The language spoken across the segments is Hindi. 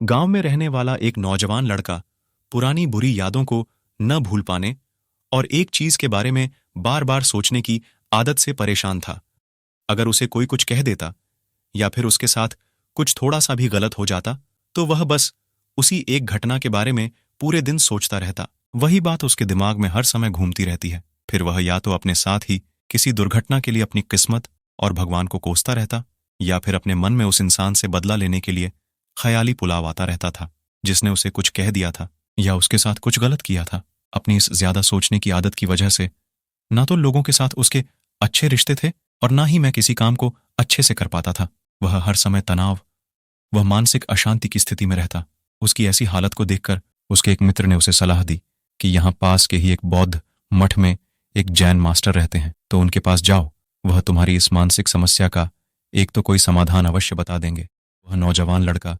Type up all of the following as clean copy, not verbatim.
गांव में रहने वाला एक नौजवान लड़का पुरानी बुरी यादों को न भूल पाने और एक चीज के बारे में बार बार सोचने की आदत से परेशान था। अगर उसे कोई कुछ कह देता या फिर उसके साथ कुछ थोड़ा सा भी गलत हो जाता तो वह बस उसी एक घटना के बारे में पूरे दिन सोचता रहता। वही बात उसके दिमाग में हर समय घूमती रहती है। फिर वह या तो अपने साथ ही किसी दुर्घटना के लिए अपनी किस्मत और भगवान को कोसता रहता, या फिर अपने मन में उस इंसान से बदला लेने के लिए ख्याली पुलाव आता रहता था जिसने उसे कुछ कह दिया था या उसके साथ कुछ गलत किया था। अपनी इस ज्यादा सोचने की आदत की वजह से ना तो लोगों के साथ उसके अच्छे रिश्ते थे और ना ही मैं किसी काम को अच्छे से कर पाता था। वह हर समय तनाव, वह मानसिक अशांति की स्थिति में रहता। उसकी ऐसी हालत को देखकर उसके एक मित्र ने उसे सलाह दी कि यहाँ पास के ही एक बौद्ध मठ में एक जैन मास्टर रहते हैं, तो उनके पास जाओ, वह तुम्हारी इस मानसिक समस्या का एक तो कोई समाधान अवश्य बता देंगे। वह नौजवान लड़का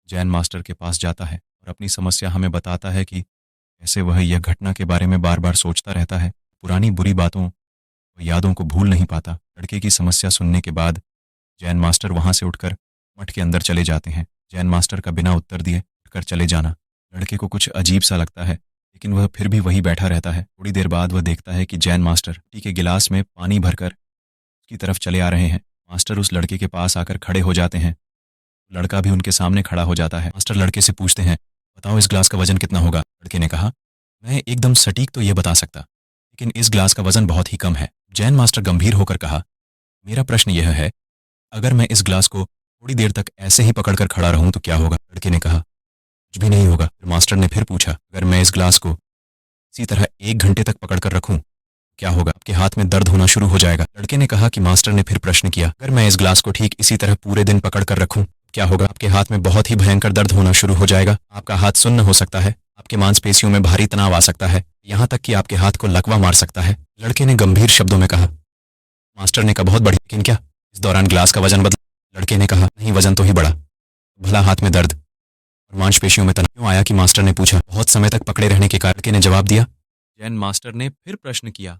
जैन मास्टर के पास जाता है और अपनी समस्या हमें बताता है कि कैसे वह यह घटना के बारे में बार बार सोचता रहता है, पुरानी बुरी बातों और यादों को भूल नहीं पाता। लड़के की समस्या सुनने के बाद जैन मास्टर वहां से उठकर मठ के अंदर चले जाते हैं। जैन मास्टर का बिना उत्तर दिए उठकर चले जाना लड़के को कुछ अजीब सा लगता है, लेकिन वह फिर भी वहीं बैठा रहता है। थोड़ी देर बाद वह देखता है कि जैन मास्टर टी के गिलास में पानी भरकर उसकी तरफ चले आ रहे हैं। मास्टर उस लड़के के पास आकर खड़े हो जाते हैं। लड़का भी उनके सामने खड़ा हो जाता है। मास्टर लड़के से पूछते हैं, बताओ इस ग्लास का वजन कितना होगा? लड़के ने कहा, मैं एकदम सटीक तो ये बता सकता, लेकिन इस ग्लास का वजन बहुत ही कम है। जैन मास्टर गंभीर होकर कहा, मेरा प्रश्न यह है, अगर मैं इस ग्लास को थोड़ी देर तक ऐसे ही पकड़कर खड़ा रहूं तो क्या होगा? लड़के ने कहा, कुछ भी नहीं होगा। फिर मास्टर ने फिर पूछा, अगर मैं इस ग्लास को इसी तरह 1 घंटे तक पकड़कर रखूं क्या होगा? आपके हाथ में दर्द होना शुरू हो जाएगा। लड़के ने कहा कि मास्टर ने फिर प्रश्न किया, अगर मैं इस ग्लास को ठीक इसी तरह पूरे दिन पकड़कर रखूं क्या होगा? आपके हाथ में बहुत ही भयंकर दर्द होना शुरू हो जाएगा। आपका हाथ सुन्न हो सकता है, आपके मांसपेशियों में भारी तनाव आ सकता है, यहाँ तक कि आपके हाथ को लकवा मार सकता है। लड़के ने गंभीर शब्दों में कहा। मास्टर ने कहा, बहुत बढ़िया, लेकिन क्या इस दौरान ग्लास का वजन बदला? लड़के ने कहा, नहीं, वजन तो ही बढ़ा, भला हाथ में दर्द और मांसपेशियों में तनाव क्यों आया? कि मास्टर ने पूछा। बहुत समय तक पकड़े रहने के कारण, लड़के ने जवाब दिया। जैन मास्टर ने फिर प्रश्न किया,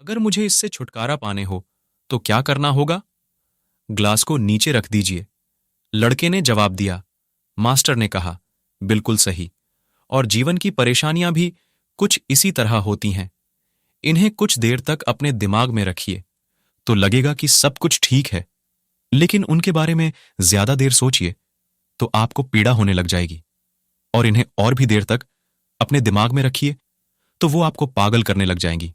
अगर मुझे इससे छुटकारा पाने हो तो क्या करना होगा? ग्लास को नीचे रख दीजिए। लड़के ने जवाब दिया। मास्टर ने कहा, बिल्कुल सही, और जीवन की परेशानियां भी कुछ इसी तरह होती हैं। इन्हें कुछ देर तक अपने दिमाग में रखिए तो लगेगा कि सब कुछ ठीक है, लेकिन उनके बारे में ज्यादा देर सोचिए तो आपको पीड़ा होने लग जाएगी, और इन्हें और भी देर तक अपने दिमाग में रखिए तो वो आपको पागल करने लग जाएंगी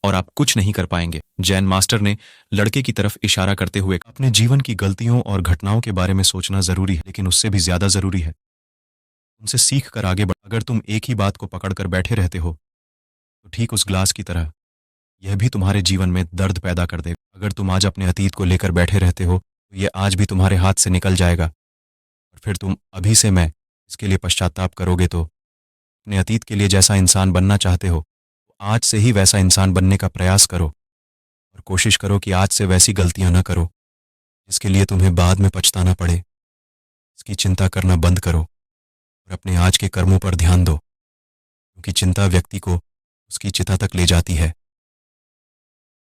और आप कुछ नहीं कर पाएंगे। जैन मास्टर ने लड़के की तरफ इशारा करते हुए, अपने जीवन की गलतियों और घटनाओं के बारे में सोचना जरूरी है, लेकिन उससे भी ज्यादा जरूरी है उनसे सीख कर आगे बढ़। अगर तुम एक ही बात को पकड़कर बैठे रहते हो तो ठीक उस ग्लास की तरह यह भी तुम्हारे जीवन में दर्द पैदा कर देगा। अगर तुम आज अपने अतीत को लेकर बैठे रहते हो तो यह आज भी तुम्हारे हाथ से निकल जाएगा, और फिर तुम अभी से मैं इसके लिए पश्चाताप करोगे तो अपने अतीत के लिए जैसा इंसान बनना चाहते हो आज से ही वैसा इंसान बनने का प्रयास करो, और कोशिश करो कि आज से वैसी गलतियां न करो जिसके लिए तुम्हें बाद में पछताना पड़े। इसकी चिंता करना बंद करो और अपने आज के कर्मों पर ध्यान दो, क्योंकि चिंता व्यक्ति को उसकी चिता तक ले जाती है।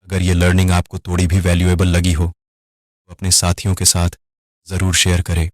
अगर ये लर्निंग आपको थोड़ी भी वैल्यूएबल लगी हो तो अपने साथियों के साथ ज़रूर शेयर करें।